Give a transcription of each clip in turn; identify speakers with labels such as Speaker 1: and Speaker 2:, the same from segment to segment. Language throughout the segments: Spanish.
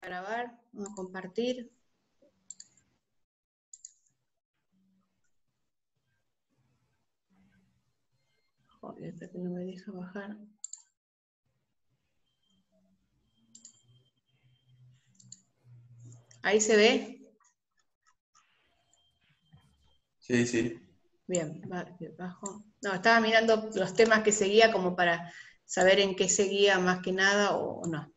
Speaker 1: Grabar, vamos a compartir. Joder, hasta que no me deja bajar. ¿Ahí se ve?
Speaker 2: Sí, sí.
Speaker 1: Bien, bajo. No, estaba mirando los temas que seguía como para saber en qué seguía más que nada o no.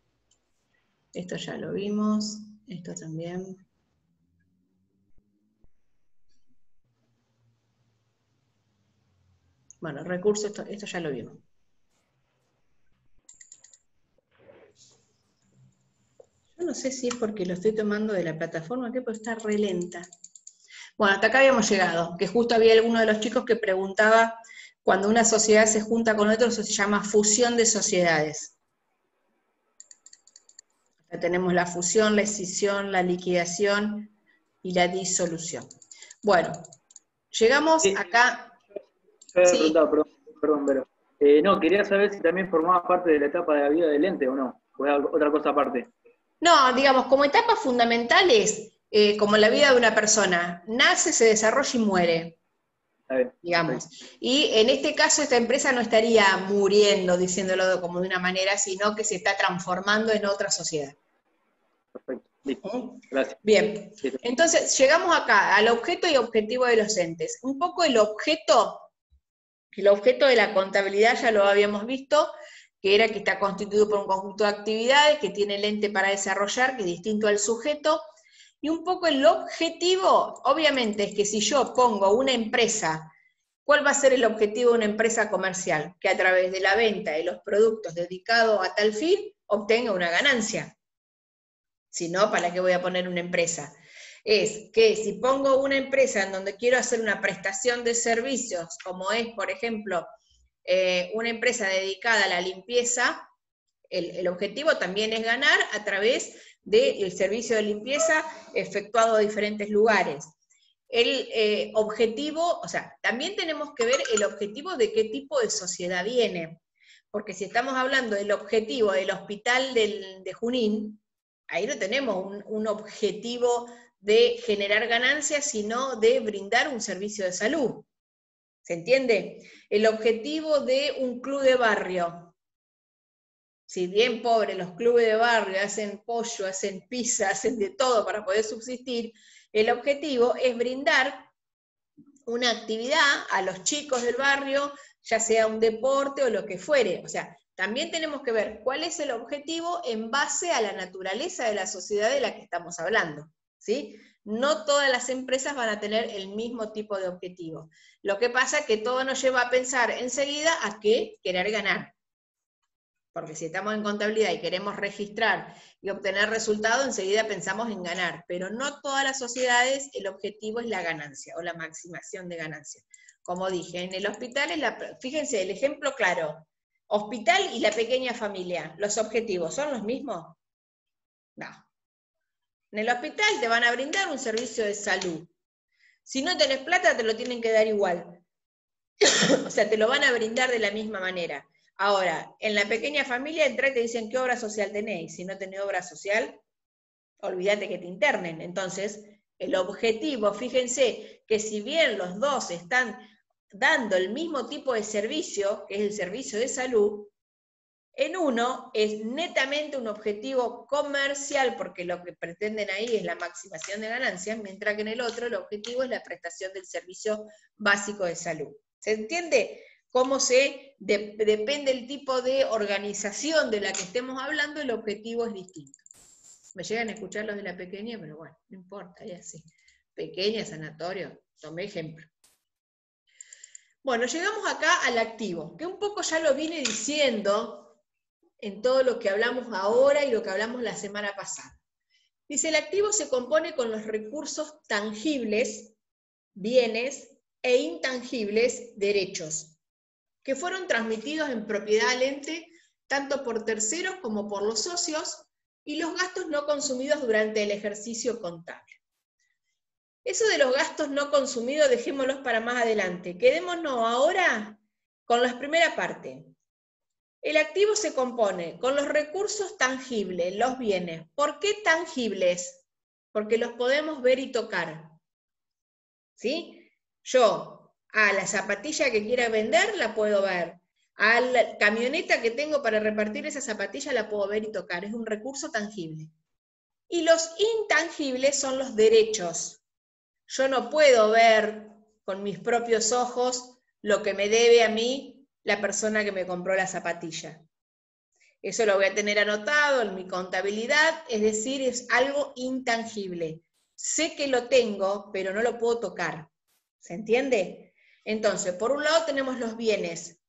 Speaker 1: Esto ya lo vimos, esto también. Bueno, recursos, esto ya lo vimos. Yo no sé si es porque lo estoy tomando de la plataforma, que puede estar re lenta. Bueno, hasta acá habíamos llegado, que justo había alguno de los chicos que preguntaba, cuando una sociedad se junta con otra, eso se llama fusión de sociedades. Acá tenemos la fusión, la escisión, la liquidación y la disolución. Bueno, llegamos
Speaker 3: Sí,
Speaker 1: acá.
Speaker 3: yo había
Speaker 1: Sí.
Speaker 3: preguntado, perdón, pero no, quería saber si también formaba parte de la etapa de la vida del ente o no, o era otra cosa aparte.
Speaker 1: No, digamos, como etapas fundamentales, como la vida de una persona, nace, se desarrolla y muere,
Speaker 3: Está bien,
Speaker 1: digamos.
Speaker 3: perfecto.
Speaker 1: Y en este caso esta empresa no estaría muriendo, diciéndolo como de una manera, sino que se está transformando en otra sociedad.
Speaker 3: Perfecto, listo, gracias.
Speaker 1: Bien,
Speaker 3: Listo.
Speaker 1: entonces llegamos acá al objeto y objetivo de los entes. Un poco el objeto de la contabilidad ya lo habíamos visto, que era que está constituido por un conjunto de actividades que tiene el ente para desarrollar, que es distinto al sujeto, y un poco el objetivo, obviamente, es que si yo pongo una empresa, ¿cuál va a ser el objetivo de una empresa comercial? Que a través de la venta de los productos dedicados a tal fin, obtenga una ganancia. Si no, ¿para qué voy a poner una empresa? Es que si pongo una empresa en donde quiero hacer una prestación de servicios, como es, por ejemplo, una empresa dedicada a la limpieza, el objetivo también es ganar a través del servicio de limpieza efectuado a diferentes lugares. El objetivo, o sea, también tenemos que ver el objetivo de qué tipo de sociedad viene. Porque si estamos hablando del objetivo del hospital de Junín, ahí no tenemos un objetivo de generar ganancias, sino de brindar un servicio de salud. ¿Se entiende? El objetivo de un club de barrio. Si bien pobre, los clubes de barrio hacen pollo, hacen pizza, hacen de todo para poder subsistir, el objetivo es brindar una actividad a los chicos del barrio, ya sea un deporte o lo que fuere. O sea, también tenemos que ver cuál es el objetivo en base a la naturaleza de la sociedad de la que estamos hablando, ¿sí? No todas las empresas van a tener el mismo tipo de objetivo. Lo que pasa es que todo nos lleva a pensar enseguida a qué querer ganar. Porque si estamos en contabilidad y queremos registrar y obtener resultados, enseguida pensamos en ganar. Pero no todas las sociedades el objetivo es la ganancia o la maximación de ganancia. Como dije, en el hospital, fíjense, el ejemplo claro, hospital y la pequeña familia, ¿los objetivos son los mismos? No. En el hospital te van a brindar un servicio de salud. Si no tenés plata, te lo tienen que dar igual. O sea, te lo van a brindar de la misma manera. Ahora, en la pequeña familia entra y te dicen qué obra social tenéis. Si no tenés obra social, olvídate que te internen. Entonces, el objetivo, fíjense que si bien los dos están dando el mismo tipo de servicio, que es el servicio de salud, en uno es netamente un objetivo comercial, porque lo que pretenden ahí es la maximación de ganancias, mientras que en el otro el objetivo es la prestación del servicio básico de salud. ¿Se entiende? Cómo depende el tipo de organización de la que estemos hablando, el objetivo es distinto. Me llegan a escuchar los de la pequeña, pero bueno, no importa, es así. Pequeña, sanatorio, tomé ejemplo. Bueno, llegamos acá al activo, que un poco ya lo vine diciendo en todo lo que hablamos ahora y lo que hablamos la semana pasada. Dice, el activo se compone con los recursos tangibles, bienes, e intangibles, derechos, que fueron transmitidos en propiedad al ente tanto por terceros como por los socios, y los gastos no consumidos durante el ejercicio contable. Eso de los gastos no consumidos dejémoslos para más adelante. Quedémonos ahora con la primera parte. El activo se compone con los recursos tangibles, los bienes. ¿Por qué tangibles? Porque los podemos ver y tocar. ¿Sí? Yo, a la zapatilla que quiera vender, la puedo ver. A la camioneta que tengo para repartir esa zapatilla, la puedo ver y tocar. Es un recurso tangible. Y los intangibles son los derechos. Yo no puedo ver con mis propios ojos lo que me debe a mí la persona que me compró la zapatilla. Eso lo voy a tener anotado en mi contabilidad, es decir, es algo intangible. Sé que lo tengo, pero no lo puedo tocar. ¿Se entiende? Entonces, por un lado tenemos los bienes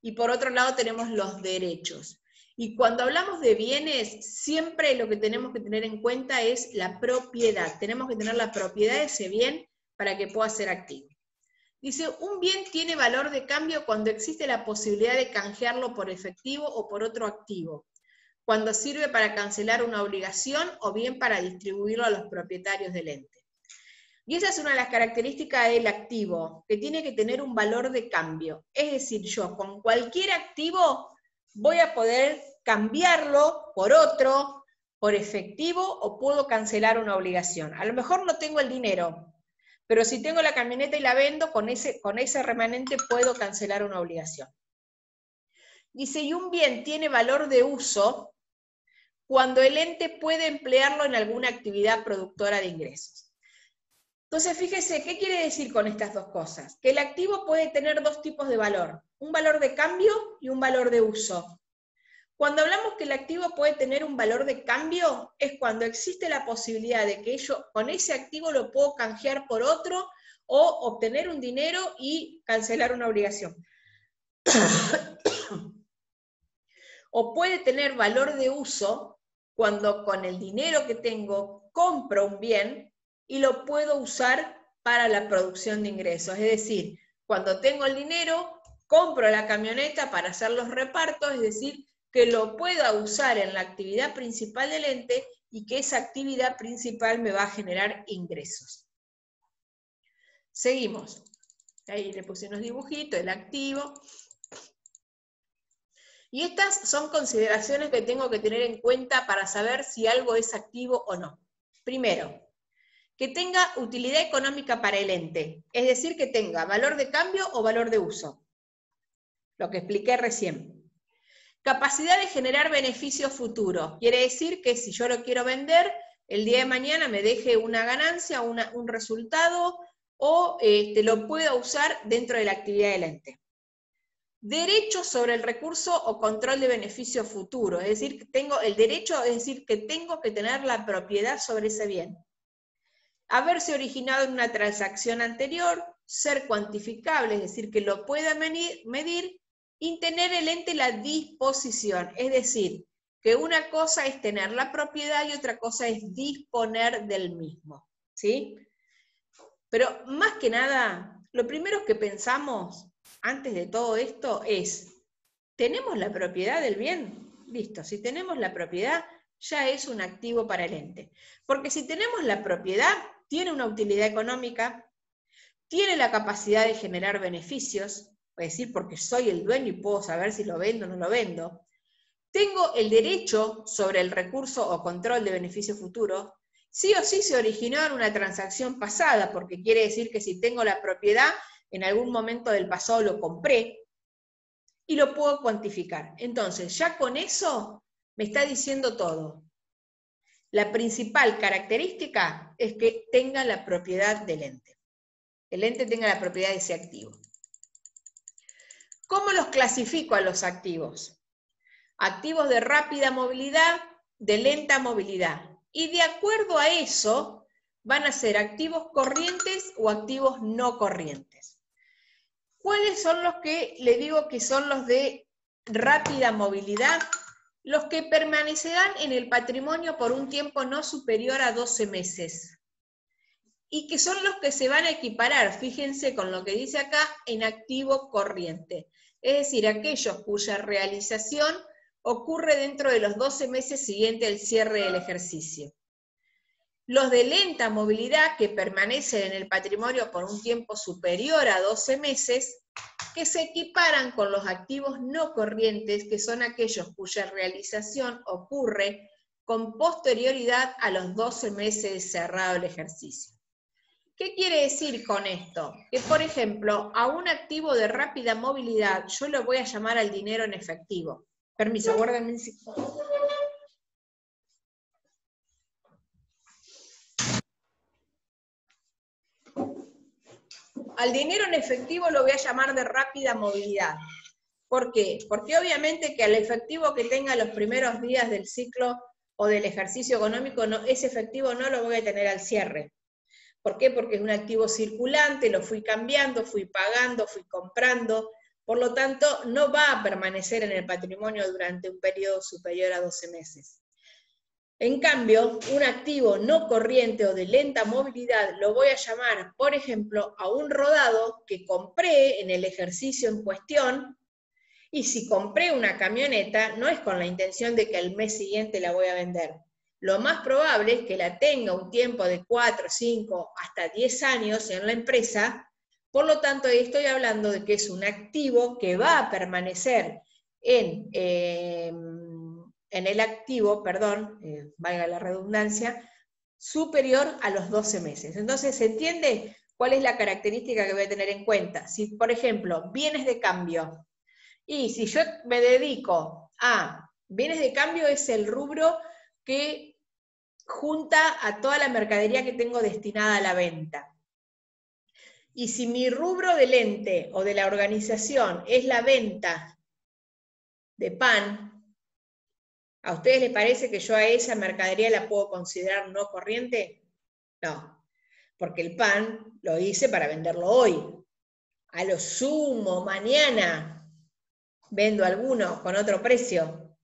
Speaker 1: y por otro lado tenemos los derechos. Y cuando hablamos de bienes, siempre lo que tenemos que tener en cuenta es la propiedad. Tenemos que tener la propiedad de ese bien para que pueda ser activo. Dice, un bien tiene valor de cambio cuando existe la posibilidad de canjearlo por efectivo o por otro activo, cuando sirve para cancelar una obligación o bien para distribuirlo a los propietarios del ente. Y esa es una de las características del activo, que tiene que tener un valor de cambio. Es decir, yo con cualquier activo voy a poder cambiarlo por otro, por efectivo, o puedo cancelar una obligación. A lo mejor no tengo el dinero, pero si tengo la camioneta y la vendo, con ese remanente puedo cancelar una obligación. Dice, y un bien tiene valor de uso cuando el ente puede emplearlo en alguna actividad productora de ingresos. Entonces, fíjese, ¿qué quiere decir con estas dos cosas? Que el activo puede tener dos tipos de valor, un valor de cambio y un valor de uso. Cuando hablamos que el activo puede tener un valor de cambio, es cuando existe la posibilidad de que yo con ese activo lo puedo canjear por otro o obtener un dinero y cancelar una obligación. O puede tener valor de uso cuando con el dinero que tengo compro un bien y lo puedo usar para la producción de ingresos. Es decir, cuando tengo el dinero, compro la camioneta para hacer los repartos, es decir, que lo pueda usar en la actividad principal del ente y que esa actividad principal me va a generar ingresos. Seguimos. Ahí le puse unos dibujitos, el activo. Y estas son consideraciones que tengo que tener en cuenta para saber si algo es activo o no. Primero, que tenga utilidad económica para el ente, es decir, que tenga valor de cambio o valor de uso. Lo que expliqué recién. Capacidad de generar beneficios futuros. Quiere decir que si yo lo quiero vender, el día de mañana me deje una ganancia, un resultado, o lo pueda usar dentro de la actividad del ente. Derecho sobre el recurso o control de beneficio futuro. Es decir, que tengo el derecho, es decir, que tengo que tener la propiedad sobre ese bien. Haberse originado en una transacción anterior, ser cuantificable, es decir, que lo pueda medir, y tener el ente la disposición, es decir, que una cosa es tener la propiedad y otra cosa es disponer del mismo, ¿sí? Pero más que nada, lo primero que pensamos antes de todo esto es, ¿tenemos la propiedad del bien? Listo, si tenemos la propiedad, ya es un activo para el ente. Porque si tenemos la propiedad, tiene una utilidad económica, tiene la capacidad de generar beneficios, es decir, porque soy el dueño y puedo saber si lo vendo o no lo vendo. Tengo el derecho sobre el recurso o control de beneficio futuro. Sí o sí se originó en una transacción pasada, porque quiere decir que si tengo la propiedad, en algún momento del pasado lo compré y lo puedo cuantificar. Entonces, ya con eso me está diciendo todo. La principal característica es que tenga la propiedad del ente. El ente tenga la propiedad de ese activo. ¿Cómo los clasifico a los activos? Activos de rápida movilidad, de lenta movilidad. Y de acuerdo a eso, van a ser activos corrientes o activos no corrientes. ¿Cuáles son los que le digo que son los de rápida movilidad? Los que permanecerán en el patrimonio por un tiempo no superior a 12 meses. Y que son los que se van a equiparar, fíjense con lo que dice acá, en activo corriente. Es decir, aquellos cuya realización ocurre dentro de los 12 meses siguientes al cierre del ejercicio. Los de lenta movilidad, que permanecen en el patrimonio por un tiempo superior a 12 meses, que se equiparan con los activos no corrientes, que son aquellos cuya realización ocurre con posterioridad a los 12 meses de cerrado el ejercicio. ¿Qué quiere decir con esto? Que, por ejemplo, a un activo de rápida movilidad, yo lo voy a llamar al dinero en efectivo. Permiso, guárdenme un segundo. Al dinero en efectivo lo voy a llamar de rápida movilidad. ¿Por qué? Porque obviamente que al efectivo que tenga los primeros días del ciclo o del ejercicio económico, ese efectivo no lo voy a tener al cierre. ¿Por qué? Porque es un activo circulante, lo fui cambiando, fui pagando, fui comprando, por lo tanto no va a permanecer en el patrimonio durante un periodo superior a 12 meses. En cambio, un activo no corriente o de lenta movilidad lo voy a llamar, por ejemplo, a un rodado que compré en el ejercicio en cuestión, y si compré una camioneta, no es con la intención de que al mes siguiente la voy a vender. Lo más probable es que la tenga un tiempo de 4, 5, hasta 10 años en la empresa, por lo tanto estoy hablando de que es un activo que va a permanecer en el activo, perdón, valga la redundancia, superior a los 12 meses. Entonces, ¿se entiende cuál es la característica que voy a tener en cuenta? Si, por ejemplo, bienes de cambio, y si yo me dedico a bienes de cambio, es el rubro que junta a toda la mercadería que tengo destinada a la venta. Y si mi rubro del ente o de la organización es la venta de pan, ¿a ustedes les parece que yo a esa mercadería la puedo considerar no corriente? No, porque el pan lo hice para venderlo hoy. A lo sumo, mañana vendo alguno con otro precio,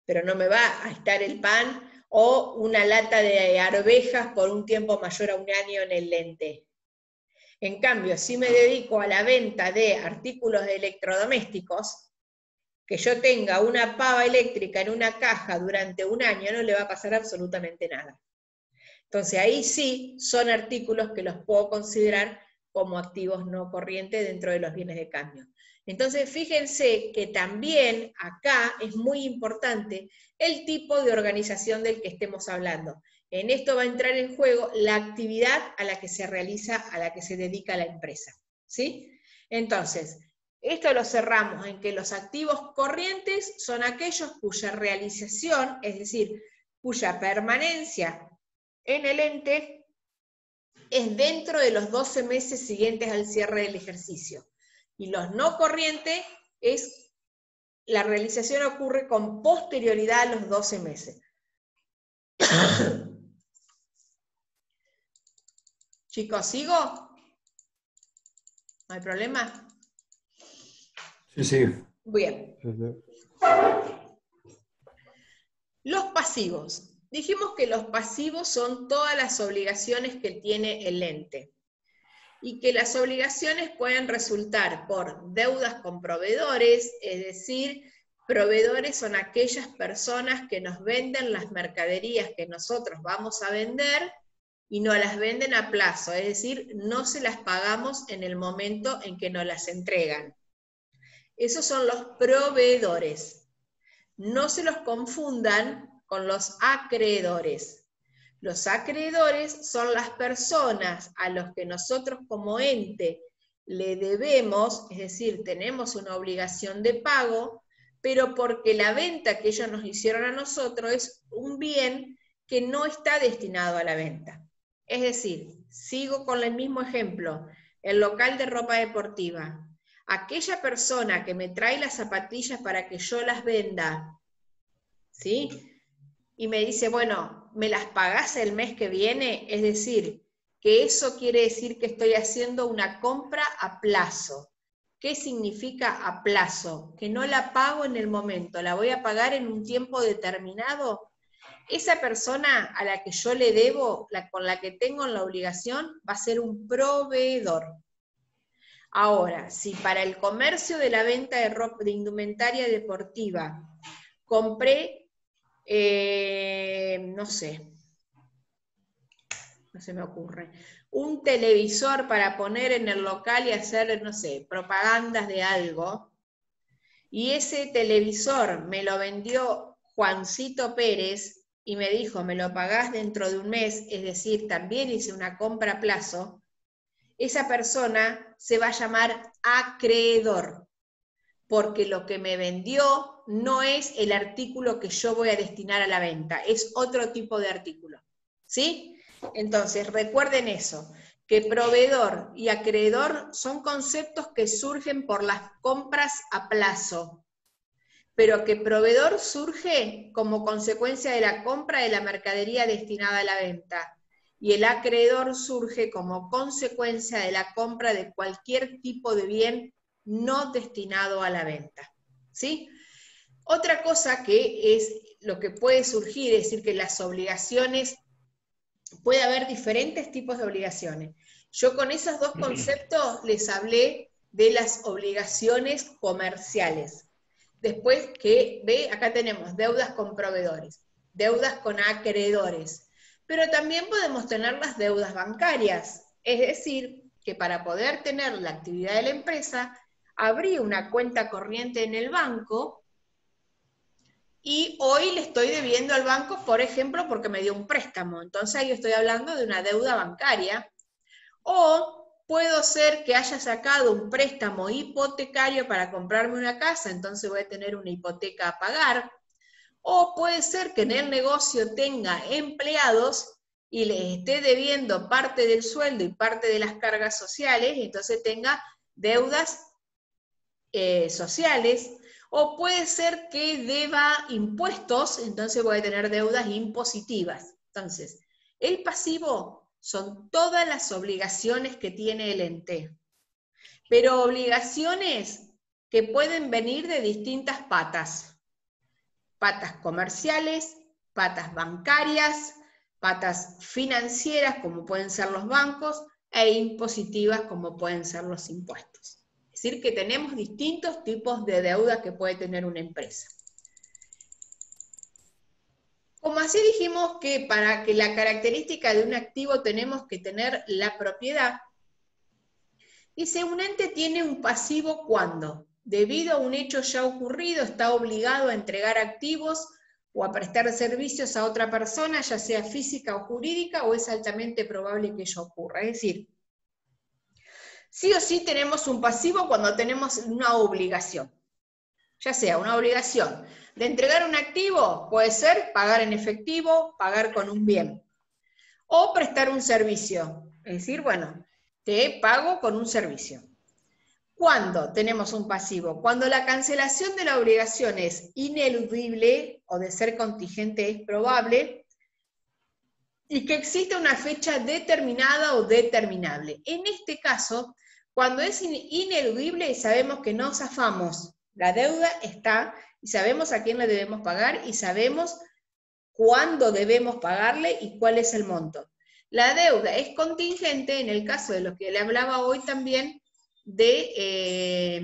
Speaker 1: pero no me va a estar el pan o una lata de arvejas por un tiempo mayor a un año en el lente. En cambio, si me dedico a la venta de artículos electrodomésticos, que yo tenga una pava eléctrica en una caja durante un año, no le va a pasar absolutamente nada. Entonces ahí sí son artículos que los puedo considerar como activos no corrientes dentro de los bienes de cambio. Entonces fíjense que también acá es muy importante el tipo de organización del que estemos hablando. En esto va a entrar en juego la actividad a la que se realiza, a la que se dedica la empresa, ¿sí? Entonces, esto lo cerramos en que los activos corrientes son aquellos cuya realización, es decir, cuya permanencia en el ente es dentro de los 12 meses siguientes al cierre del ejercicio. Y los no corrientes es la realización ocurre con posterioridad a los 12 meses. Chicos, ¿sigo? ¿No hay problema?
Speaker 2: Sí, sí.
Speaker 1: Bien. Los pasivos. Dijimos que los pasivos son todas las obligaciones que tiene el ente. Y que las obligaciones pueden resultar por deudas con proveedores, es decir, proveedores son aquellas personas que nos venden las mercaderías que nosotros vamos a vender y nos las venden a plazo, es decir, no se las pagamos en el momento en que nos las entregan. Esos son los proveedores. No se los confundan con los acreedores. Los acreedores son las personas a los que nosotros como ente le debemos, es decir, tenemos una obligación de pago, pero porque la venta que ellos nos hicieron a nosotros es un bien que no está destinado a la venta. Es decir, sigo con el mismo ejemplo, el local de ropa deportiva. Aquella persona que me trae las zapatillas para que yo las venda, ¿sí? Y me dice, bueno, ¿me las pagás el mes que viene? Es decir, que eso quiere decir que estoy haciendo una compra a plazo. ¿Qué significa a plazo? Que no la pago en el momento, la voy a pagar en un tiempo determinado. Esa persona a la que yo le debo, con la que tengo la obligación, va a ser un proveedor. Ahora, si para el comercio de la venta de ropa, de indumentaria deportiva, compré no sé, no se me ocurre, un televisor para poner en el local y hacer, no sé, propagandas de algo, y ese televisor me lo vendió Juancito Pérez y me dijo, me lo pagás dentro de un mes, es decir, también hice una compra a plazo, esa persona se va a llamar acreedor, porque lo que me vendió no es el artículo que yo voy a destinar a la venta, es otro tipo de artículo, ¿sí? Entonces, recuerden eso, que proveedor y acreedor son conceptos que surgen por las compras a plazo, pero que proveedor surge como consecuencia de la compra de la mercadería destinada a la venta, y el acreedor surge como consecuencia de la compra de cualquier tipo de bien no destinado a la venta, ¿sí? Otra cosa que es lo que puede surgir, es decir, que las obligaciones, puede haber diferentes tipos de obligaciones. Yo con esos dos conceptos les hablé de las obligaciones comerciales. Después que, ve, acá tenemos deudas con proveedores, deudas con acreedores, pero también podemos tener las deudas bancarias, es decir, que para poder tener la actividad de la empresa, abrí una cuenta corriente en el banco y hoy le estoy debiendo al banco, por ejemplo, porque me dio un préstamo. Entonces ahí estoy hablando de una deuda bancaria. O puedo ser que haya sacado un préstamo hipotecario para comprarme una casa, entonces voy a tener una hipoteca a pagar. O puede ser que en el negocio tenga empleados y les esté debiendo parte del sueldo y parte de las cargas sociales, y entonces tenga deudas sociales. O puede ser que deba impuestos, entonces voy a tener deudas impositivas. Entonces, el pasivo son todas las obligaciones que tiene el ente, pero obligaciones que pueden venir de distintas patas. Patas comerciales, patas bancarias, patas financieras, como pueden ser los bancos, e impositivas, como pueden ser los impuestos. Es decir, que tenemos distintos tipos de deuda que puede tener una empresa. Como así dijimos que para que la característica de un activo tenemos que tener la propiedad, dice, un ente tiene un pasivo cuando, debido a un hecho ya ocurrido, está obligado a entregar activos o a prestar servicios a otra persona, ya sea física o jurídica, o es altamente probable que ello ocurra. Es decir, sí o sí tenemos un pasivo cuando tenemos una obligación, ya sea una obligación de entregar un activo, puede ser pagar en efectivo, pagar con un bien, o prestar un servicio, es decir, bueno, te pago con un servicio. ¿Cuándo tenemos un pasivo? Cuando la cancelación de la obligación es ineludible, o de ser contingente es probable, y que existe una fecha determinada o determinable. En este caso, cuando es ineludible, sabemos que no zafamos, la deuda está, y sabemos a quién le debemos pagar, y sabemos cuándo debemos pagarle y cuál es el monto. La deuda es contingente en el caso de lo que le hablaba hoy también de,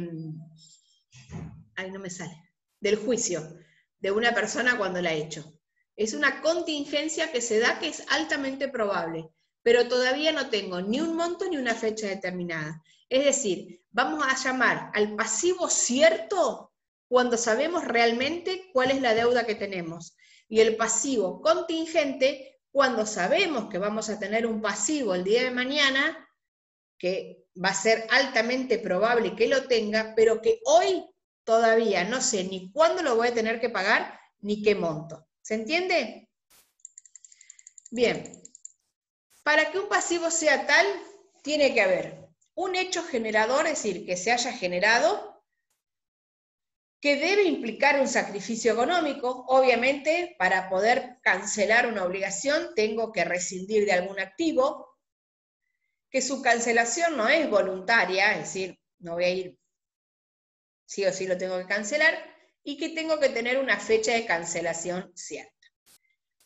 Speaker 1: ay, no me sale, del juicio de una persona cuando la ha hecho. Es una contingencia que se da, que es altamente probable, pero todavía no tengo ni un monto ni una fecha determinada. Es decir, vamos a llamar al pasivo cierto cuando sabemos realmente cuál es la deuda que tenemos, y el pasivo contingente cuando sabemos que vamos a tener un pasivo el día de mañana, que va a ser altamente probable que lo tenga, pero que hoy todavía no sé ni cuándo lo voy a tener que pagar, ni qué monto. ¿Se entiende? Bien. Para que un pasivo sea tal, tiene que haber un hecho generador, es decir, que se haya generado, que debe implicar un sacrificio económico. Obviamente, para poder cancelar una obligación, tengo que rescindir de algún activo, que su cancelación no es voluntaria, es decir, no voy a ir, sí o sí lo tengo que cancelar, y que tengo que tener una fecha de cancelación cierta.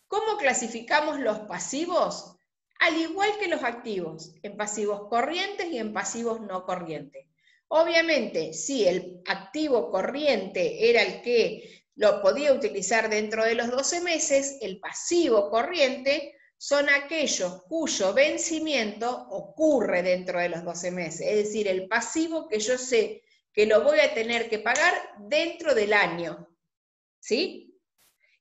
Speaker 1: ¿Cómo clasificamos los pasivos? Al igual que los activos, en pasivos corrientes y en pasivos no corrientes. Obviamente, si el activo corriente era el que lo podía utilizar dentro de los 12 meses, el pasivo corriente son aquellos cuyo vencimiento ocurre dentro de los 12 meses, es decir, el pasivo que yo sé que lo voy a tener que pagar dentro del año, ¿sí?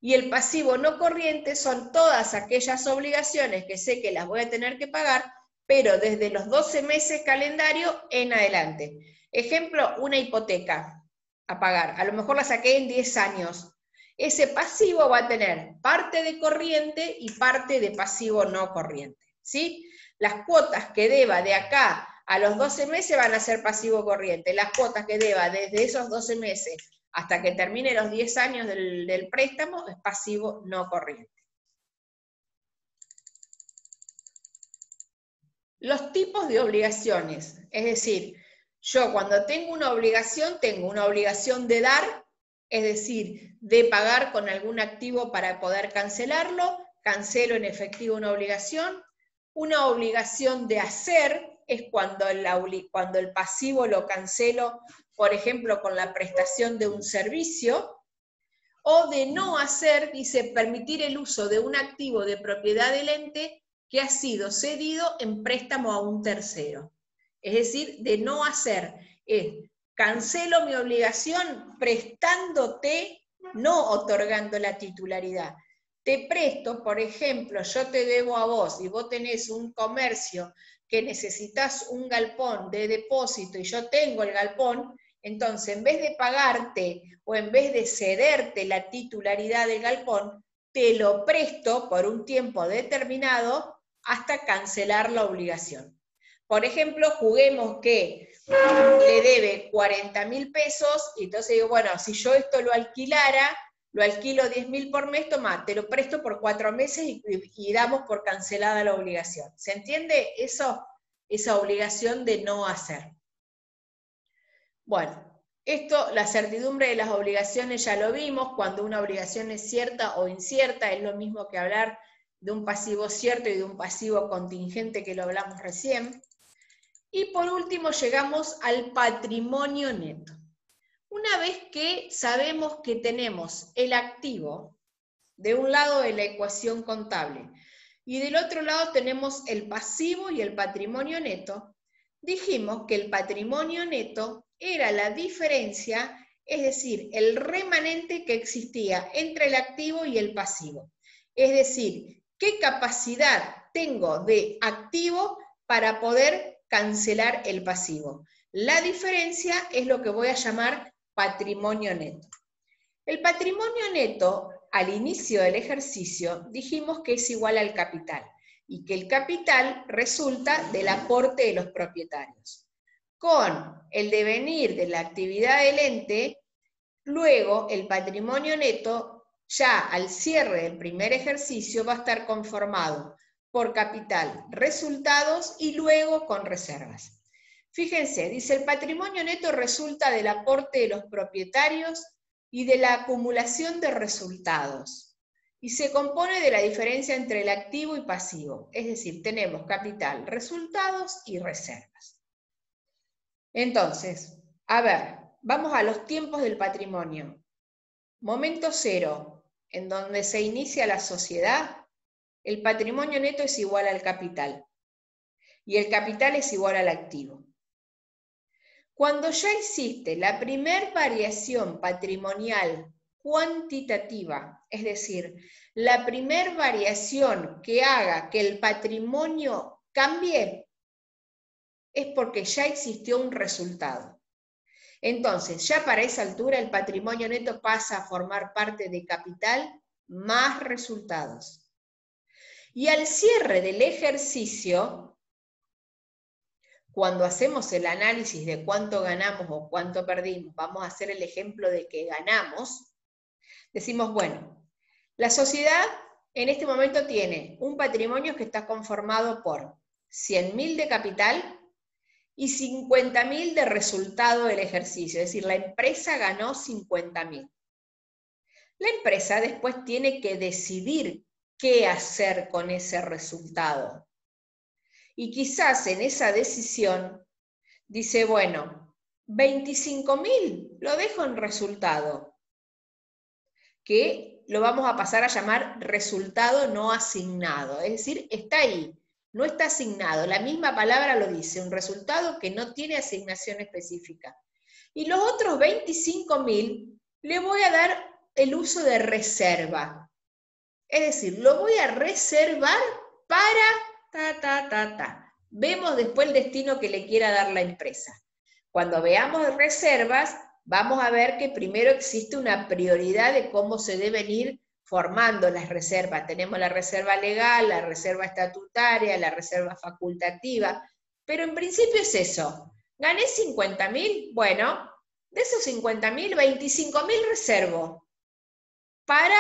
Speaker 1: Y el pasivo no corriente son todas aquellas obligaciones que sé que las voy a tener que pagar, pero desde los 12 meses calendario en adelante. Ejemplo, una hipoteca a pagar, a lo mejor la saqué en 10 años. Ese pasivo va a tener parte de corriente y parte de pasivo no corriente, ¿sí? Las cuotas que deba de acá a los 12 meses van a ser pasivo corriente, las cuotas que deba desde esos 12 meses hasta que termine los 10 años del préstamo es pasivo no corriente. Los tipos de obligaciones, es decir, yo cuando tengo una obligación de dar, es decir, de pagar con algún activo para poder cancelarlo, cancelo en efectivo una obligación de hacer es cuando el pasivo lo cancelo, por ejemplo, con la prestación de un servicio, o de no hacer, dice, permitir el uso de un activo de propiedad del ente que ha sido cedido en préstamo a un tercero. Es decir, de no hacer, cancelo mi obligación prestándote, no otorgando la titularidad. Te presto, por ejemplo, yo te debo a vos y vos tenés un comercio que necesitas un galpón de depósito y yo tengo el galpón, entonces en vez de pagarte o en vez de cederte la titularidad del galpón, te lo presto por un tiempo determinado hasta cancelar la obligación. Por ejemplo, juguemos que le debe 40.000 pesos y entonces digo, bueno, si yo esto lo alquilara, lo alquilo 10.000 por mes, toma, te lo presto por 4 meses y damos por cancelada la obligación. ¿Se entiende eso? Esa obligación de no hacer. Bueno, esto, la certidumbre de las obligaciones ya lo vimos, cuando una obligación es cierta o incierta, es lo mismo que hablar de un pasivo cierto y de un pasivo contingente que lo hablamos recién. Y por último llegamos al patrimonio neto. Una vez que sabemos que tenemos el activo de un lado de la ecuación contable y del otro lado tenemos el pasivo y el patrimonio neto, dijimos que el patrimonio neto era la diferencia, es decir, el remanente que existía entre el activo y el pasivo. Es decir, qué capacidad tengo de activo para poder cancelar el pasivo. La diferencia es lo que voy a llamar patrimonio neto. El patrimonio neto, al inicio del ejercicio, dijimos que es igual al capital y que el capital resulta del aporte de los propietarios. Con el devenir de la actividad del ente, luego el patrimonio neto, ya al cierre del primer ejercicio, va a estar conformado por capital, resultados y luego con reservas. Fíjense, dice el patrimonio neto resulta del aporte de los propietarios y de la acumulación de resultados. Y se compone de la diferencia entre el activo y pasivo. Es decir, tenemos capital, resultados y reservas. Entonces, a ver, vamos a los tiempos del patrimonio. Momento cero, en donde se inicia la sociedad, el patrimonio neto es igual al capital. Y el capital es igual al activo. Cuando ya existe la primer variación patrimonial cuantitativa, es decir, la primer variación que haga que el patrimonio cambie, es porque ya existió un resultado. Entonces, ya para esa altura el patrimonio neto pasa a formar parte de capital más resultados. Y al cierre del ejercicio, cuando hacemos el análisis de cuánto ganamos o cuánto perdimos, vamos a hacer el ejemplo de que ganamos, decimos, bueno, la sociedad en este momento tiene un patrimonio que está conformado por 100.000 de capital y 50.000 de resultado del ejercicio, es decir, la empresa ganó 50.000. La empresa después tiene que decidir qué hacer con ese resultado. Y quizás en esa decisión dice, bueno, 25.000 lo dejo en resultado, que lo vamos a pasar a llamar resultado no asignado, es decir, está ahí, no está asignado, la misma palabra lo dice, un resultado que no tiene asignación específica. Y los otros 25.000 le voy a dar el uso de reserva, es decir, lo voy a reservar para Vemos después el destino que le quiera dar la empresa. Cuando veamos reservas, vamos a ver que primero existe una prioridad de cómo se deben ir formando las reservas. Tenemos la reserva legal, la reserva estatutaria, la reserva facultativa, pero en principio es eso. ¿Gané 50.000? Bueno, de esos 50.000, 25.000 reservo para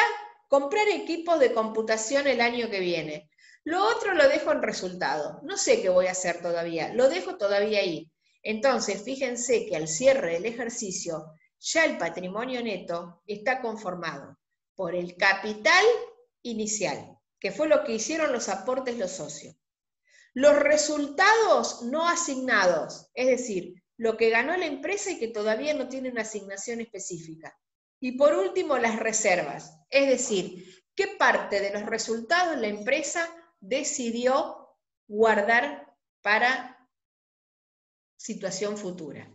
Speaker 1: comprar equipos de computación el año que viene. Lo otro lo dejo en resultado. No sé qué voy a hacer todavía, lo dejo todavía ahí. Entonces, fíjense que al cierre del ejercicio, ya el patrimonio neto está conformado por el capital inicial, que fue lo que hicieron los aportes los socios. Los resultados no asignados, es decir, lo que ganó la empresa y que todavía no tiene una asignación específica. Y por último, las reservas, es decir, qué parte de los resultados la empresa decidió guardar para situación futura.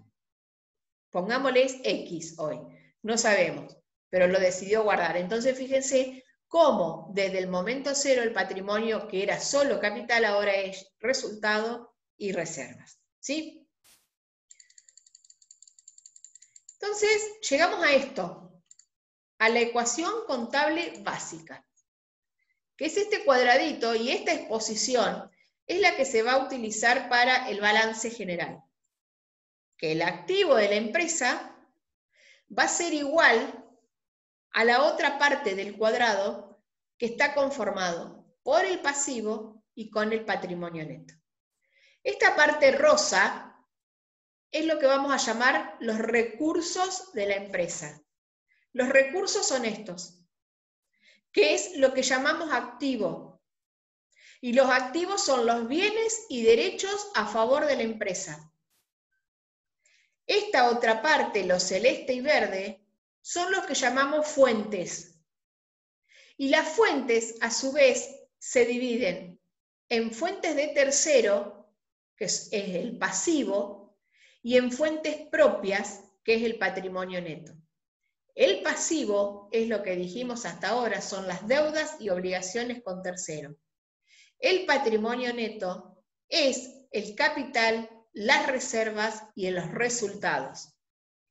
Speaker 1: Pongámosles X hoy, no sabemos, pero lo decidió guardar. Entonces fíjense cómo desde el momento cero el patrimonio que era solo capital ahora es resultado y reservas. ¿Sí? Entonces llegamos a esto, a la ecuación contable básica, que es este cuadradito, y esta exposición es la que se va a utilizar para el balance general. Que el activo de la empresa va a ser igual a la otra parte del cuadrado que está conformado por el pasivo y con el patrimonio neto. Esta parte rosa es lo que vamos a llamar los recursos de la empresa. Los recursos son estos, que es lo que llamamos activo. Y los activos son los bienes y derechos a favor de la empresa. Esta otra parte, lo celeste y verde, son los que llamamos fuentes. Y las fuentes, a su vez, se dividen en fuentes de tercero, que es el pasivo, y en fuentes propias, que es el patrimonio neto. El pasivo es lo que dijimos hasta ahora, son las deudas y obligaciones con tercero. El patrimonio neto es el capital, las reservas y los resultados.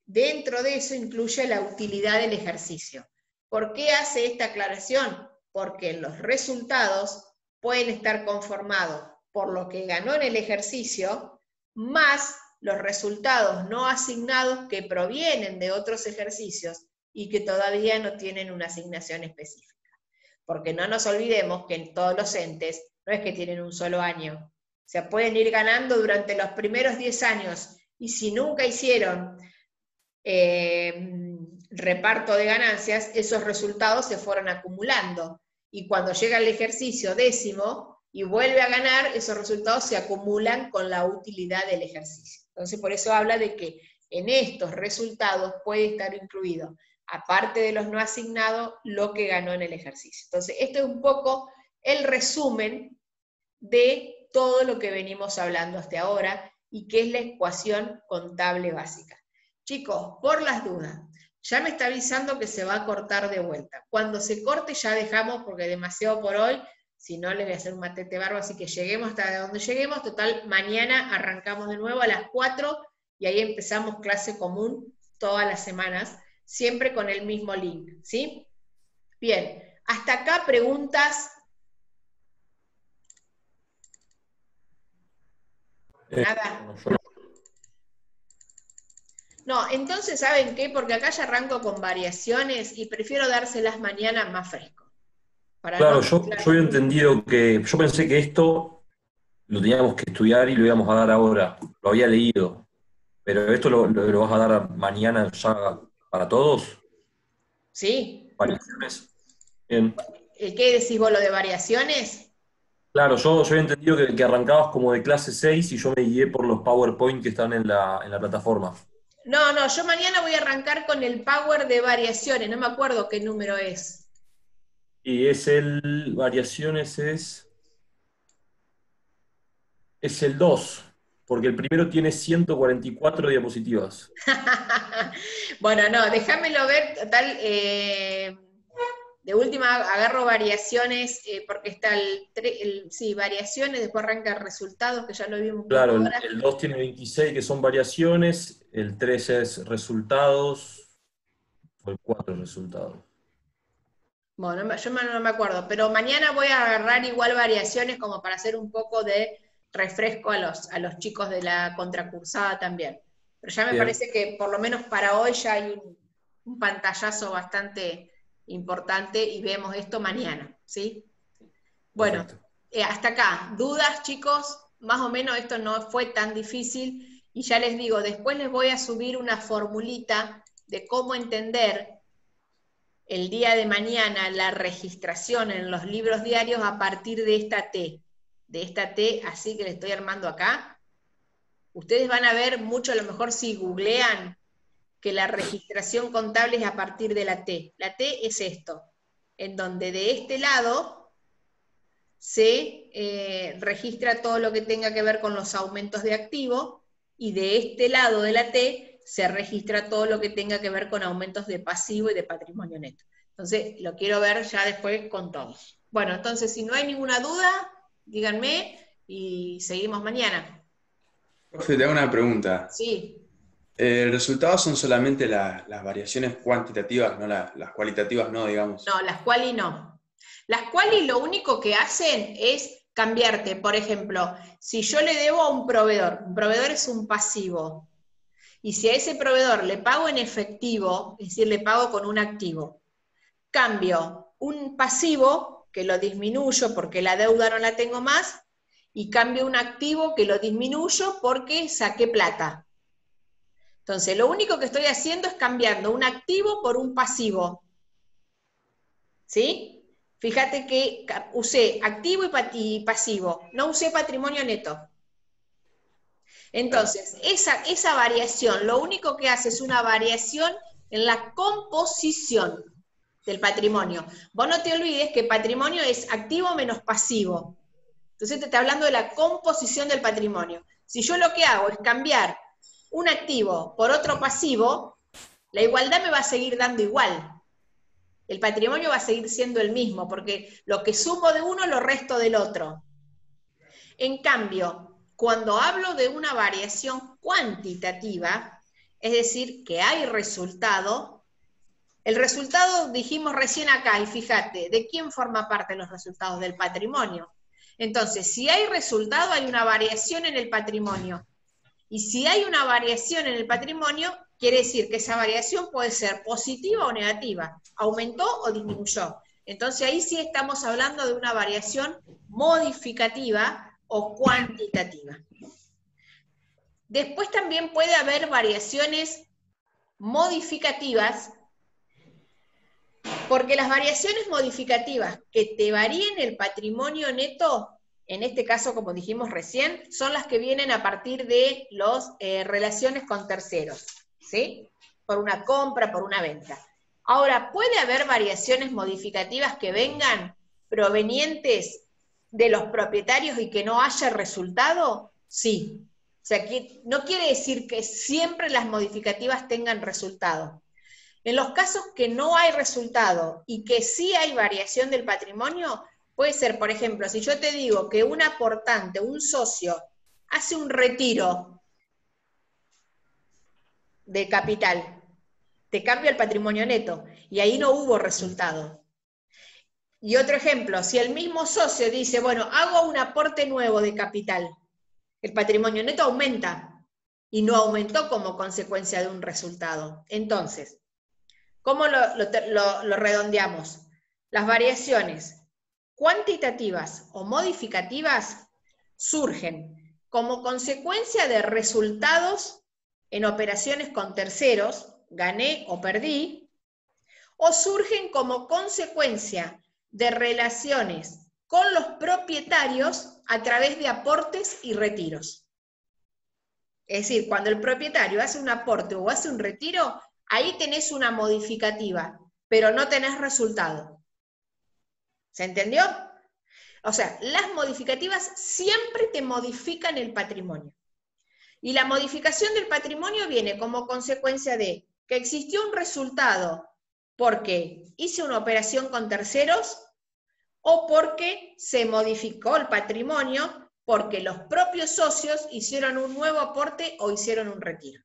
Speaker 1: Dentro de eso incluye la utilidad del ejercicio. ¿Por qué hace esta aclaración? Porque los resultados pueden estar conformados por lo que ganó en el ejercicio, más los resultados no asignados que provienen de otros ejercicios y que todavía no tienen una asignación específica. Porque no nos olvidemos que en todos los entes no es que tienen un solo año. O sea, pueden ir ganando durante los primeros 10 años, y si nunca hicieron reparto de ganancias, esos resultados se fueron acumulando. Y cuando llega el ejercicio 10º y vuelve a ganar, esos resultados se acumulan con la utilidad del ejercicio. Entonces, por eso habla de que en estos resultados puede estar incluido, aparte de los no asignados, lo que ganó en el ejercicio. Entonces, esto es un poco el resumen de todo lo que venimos hablando hasta ahora y que es la ecuación contable básica. Chicos, por las dudas, ya me está avisando que se va a cortar de vuelta. Cuando se corte ya dejamos, porque demasiado por hoy, si no les voy a hacer un matete barba, así que lleguemos hasta donde lleguemos. Total, mañana arrancamos de nuevo a las 4 y ahí empezamos clase común todas las semanas, siempre con el mismo link, ¿sí? Bien, hasta acá preguntas. Nada. No, entonces, ¿saben qué? Porque acá ya arranco con variaciones y prefiero dárselas mañana más fresco.
Speaker 2: Claro, yo había entendido yo pensé que esto lo teníamos que estudiar y lo íbamos a dar ahora. Lo había leído. Pero esto lo vas a dar mañana ya para todos.
Speaker 1: Sí.
Speaker 2: Variaciones. Bien.
Speaker 1: ¿Qué decís vos, lo de variaciones?
Speaker 2: Claro, yo había entendido que arrancabas como de clase 6 y yo me guié por los PowerPoint que están en la plataforma.
Speaker 1: No, yo mañana voy a arrancar con el Power de variaciones, no me acuerdo qué número es.
Speaker 2: Y variaciones es el 2, porque el primero tiene 144 diapositivas.
Speaker 1: Bueno, no, déjamelo ver, total, de última agarro variaciones, porque está sí, variaciones, después arranca resultados, que ya lo vimos un poco
Speaker 2: Claro,
Speaker 1: ahora.
Speaker 2: el 2 tiene 26, que son variaciones, el 3 es resultados, o el 4 es resultados.
Speaker 1: Bueno, yo no me acuerdo, pero mañana voy a agarrar igual variaciones como para hacer un poco de refresco a los chicos de la contracursada también. Pero ya me
Speaker 2: Bien,
Speaker 1: parece que por lo menos para hoy ya hay un pantallazo bastante importante y vemos esto mañana, ¿sí? Bueno,
Speaker 2: perfecto.
Speaker 1: hasta acá, ¿dudas, chicos? Más o menos esto no fue tan difícil y ya les digo, después les voy a subir una formulita de cómo entender el día de mañana la registración en los libros diarios a partir de esta T, así que le estoy armando acá. Ustedes van a ver mucho, a lo mejor si googlean, que la registración contable es a partir de la T. La T es esto, en donde de este lado se registra todo lo que tenga que ver con los aumentos de activo, y de este lado de la T se registra todo lo que tenga que ver con aumentos de pasivo y de patrimonio neto. Entonces, lo quiero ver ya después con todos. Bueno, entonces, si no hay ninguna duda, díganme y seguimos mañana.
Speaker 4: Profe, te hago una pregunta.
Speaker 1: Sí.
Speaker 4: ¿El resultado son solamente las variaciones cuantitativas, no las cualitativas, no, digamos?
Speaker 1: No, las quali no. Las quali lo único que hacen es cambiarte. Por ejemplo, si yo le debo a un proveedor es un pasivo, y si a ese proveedor le pago en efectivo, es decir, le pago con un activo, cambio un pasivo que lo disminuyo porque la deuda no la tengo más, y cambio un activo que lo disminuyo porque saqué plata. Entonces, lo único que estoy haciendo es cambiando un activo por un pasivo. ¿Sí? Fíjate que usé activo y pasivo, no usé patrimonio neto.
Speaker 4: Claro.
Speaker 1: Entonces, esa variación, lo único que hace es una variación en la composición del patrimonio. Vos no te olvides que patrimonio es activo menos pasivo. Entonces te está hablando de la composición del patrimonio. Si yo lo que hago es cambiar un activo por otro pasivo, la igualdad me va a seguir dando igual. El patrimonio va a seguir siendo el mismo, porque lo que sumo de uno lo resto del otro. En cambio, cuando hablo de una variación cuantitativa, es decir, que hay resultado, el resultado dijimos recién acá, y fíjate, ¿de quién forma parte los resultados? Del patrimonio. Entonces, si hay resultado, hay una variación en el patrimonio. Y si hay una variación en el patrimonio, quiere decir que esa variación puede ser positiva o negativa, aumentó o disminuyó. Entonces ahí sí estamos hablando de una variación modificativa o cuantitativa. Después también puede haber variaciones modificativas, porque las variaciones modificativas que te varíen el patrimonio neto, en este caso, como dijimos recién, son las que vienen a partir de las relaciones con terceros, ¿sí? Por una compra, por una venta. Ahora, ¿puede haber variaciones modificativas que vengan provenientes de los propietarios y que no haya resultado? Sí. O sea, que no quiere decir que siempre las modificativas tengan resultado. En los casos que no hay resultado y que sí hay variación del patrimonio, puede ser, por ejemplo, si yo te digo que un aportante, un socio, hace un retiro de capital, te cambia el patrimonio neto y ahí no hubo resultado. Y otro ejemplo, si el mismo socio dice, bueno, hago un aporte nuevo de capital, el patrimonio neto aumenta y no aumentó como consecuencia de un resultado. Entonces, ¿cómo lo redondeamos? Las variaciones cuantitativas o modificativas surgen como consecuencia de resultados en operaciones con terceros, gané o perdí, o surgen como consecuencia de relaciones con los propietarios a través de aportes y retiros. Es decir, cuando el propietario hace un aporte o hace un retiro, ahí tenés una modificativa, pero no tenés resultado. ¿Se entendió? O sea, las modificativas siempre te modifican el patrimonio. Y la modificación del patrimonio viene como consecuencia de que existió un resultado porque hice una operación con terceros o porque se modificó el patrimonio porque los propios socios hicieron un nuevo aporte o hicieron un retiro.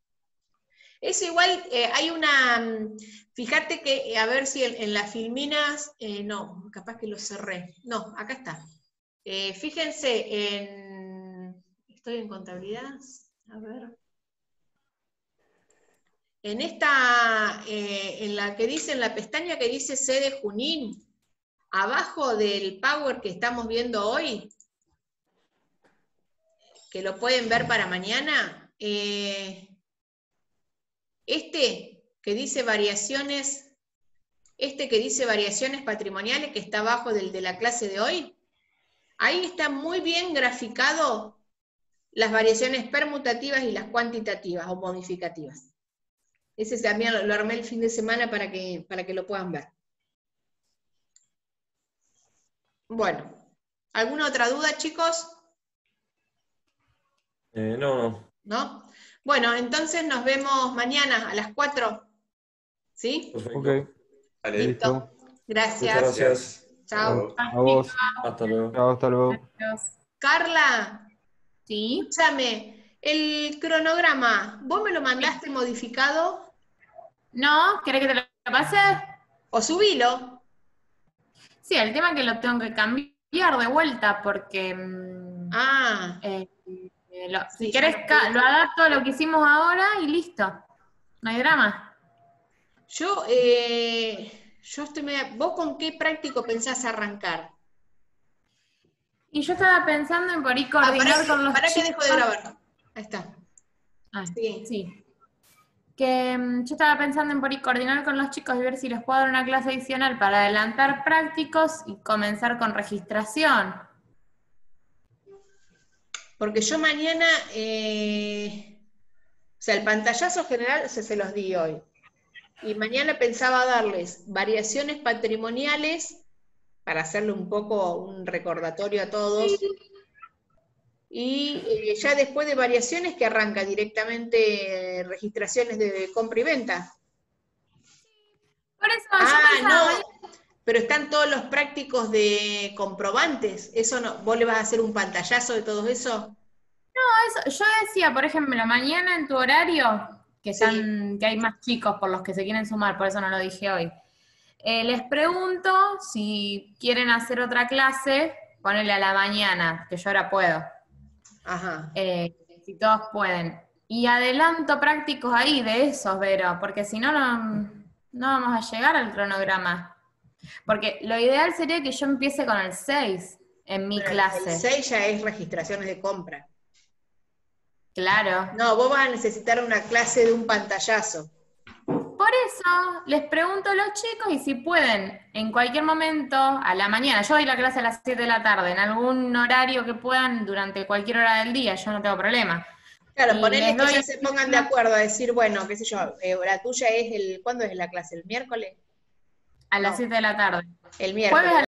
Speaker 1: Eso igual, hay una, fíjate que, a ver si en las filminas, no, capaz que lo cerré, no, acá está. Fíjense estoy en contabilidad, a ver. En esta, en la que dice, en la pestaña que dice sede Junín, abajo del Power que estamos viendo hoy, que lo pueden ver para mañana, este que dice variaciones patrimoniales, que está abajo del de la clase de hoy, ahí está muy bien graficado las variaciones permutativas y las cuantitativas o modificativas. Ese también lo armé el fin de semana para que lo puedan ver. Bueno, ¿alguna otra duda, chicos?
Speaker 2: No.
Speaker 1: ¿No? Bueno, entonces nos vemos mañana a las 4. ¿Sí?
Speaker 2: Perfecto.
Speaker 5: Ok,
Speaker 4: Vale,
Speaker 1: Listo. Gracias.
Speaker 2: Muchas gracias.
Speaker 1: Chao.
Speaker 5: a vos.
Speaker 2: Hasta luego.
Speaker 5: Chao, hasta luego.
Speaker 6: Adiós.
Speaker 1: Carla,
Speaker 6: ¿Sí?
Speaker 1: escúchame, el cronograma, ¿vos me lo mandaste modificado?
Speaker 6: ¿No? ¿Querés que te lo pase?
Speaker 1: ¿O subilo?
Speaker 6: Sí, el tema es que lo tengo que cambiar de vuelta porque...
Speaker 1: Ah,
Speaker 6: si
Speaker 1: sí,
Speaker 6: querés, lo adapto a lo que hicimos ahora y listo. No hay drama.
Speaker 1: yo estoy media... ¿Vos con qué práctico pensás arrancar?
Speaker 6: Y yo estaba pensando en por ahí coordinar con los
Speaker 1: Para que
Speaker 6: chicos.
Speaker 1: dejo de grabar. Ahí está.
Speaker 6: Ah,
Speaker 1: Sí.
Speaker 6: sí. Que yo estaba pensando en por ahí coordinar con los chicos y ver si les puedo dar una clase adicional para adelantar prácticos y comenzar con registración.
Speaker 1: Porque yo mañana, o sea, el pantallazo general se los di hoy. Y mañana pensaba darles variaciones patrimoniales para hacerle un poco un recordatorio a todos. Y ya después de variaciones que arranca directamente registraciones de compra y venta.
Speaker 6: Por eso yo pensaba,
Speaker 1: No, pero están todos los prácticos de comprobantes. Eso no, ¿vos le vas a hacer un pantallazo de todo eso?
Speaker 6: yo decía, por ejemplo, mañana en tu horario, que
Speaker 1: Sí.
Speaker 6: que hay más chicos por los que se quieren sumar, por eso no lo dije hoy. Les pregunto si quieren hacer otra clase, ponele a la mañana, que yo ahora puedo.
Speaker 1: Ajá.
Speaker 6: Si todos pueden. Y adelanto prácticos ahí de esos, Vero, porque si no, no vamos a llegar al cronograma. Porque lo ideal sería que yo empiece con el 6 en mi
Speaker 1: Pero
Speaker 6: clase.
Speaker 1: el 6 ya es registraciones de compra.
Speaker 6: Claro.
Speaker 1: No, vos vas a necesitar una clase de un pantallazo.
Speaker 6: Por eso les pregunto a los chicos y si pueden en cualquier momento a la mañana. Yo doy la clase a las 7 de la tarde, en algún horario que puedan durante cualquier hora del día, yo no tengo problema.
Speaker 1: Claro,
Speaker 6: Y
Speaker 1: ponele
Speaker 6: les
Speaker 1: que
Speaker 6: doy-
Speaker 1: ya se pongan de acuerdo a decir, bueno, qué sé yo, la tuya es ¿cuándo es la clase? ¿El miércoles?
Speaker 6: A las
Speaker 1: No.
Speaker 6: 7 de la tarde.
Speaker 1: El miércoles.
Speaker 6: Jueves a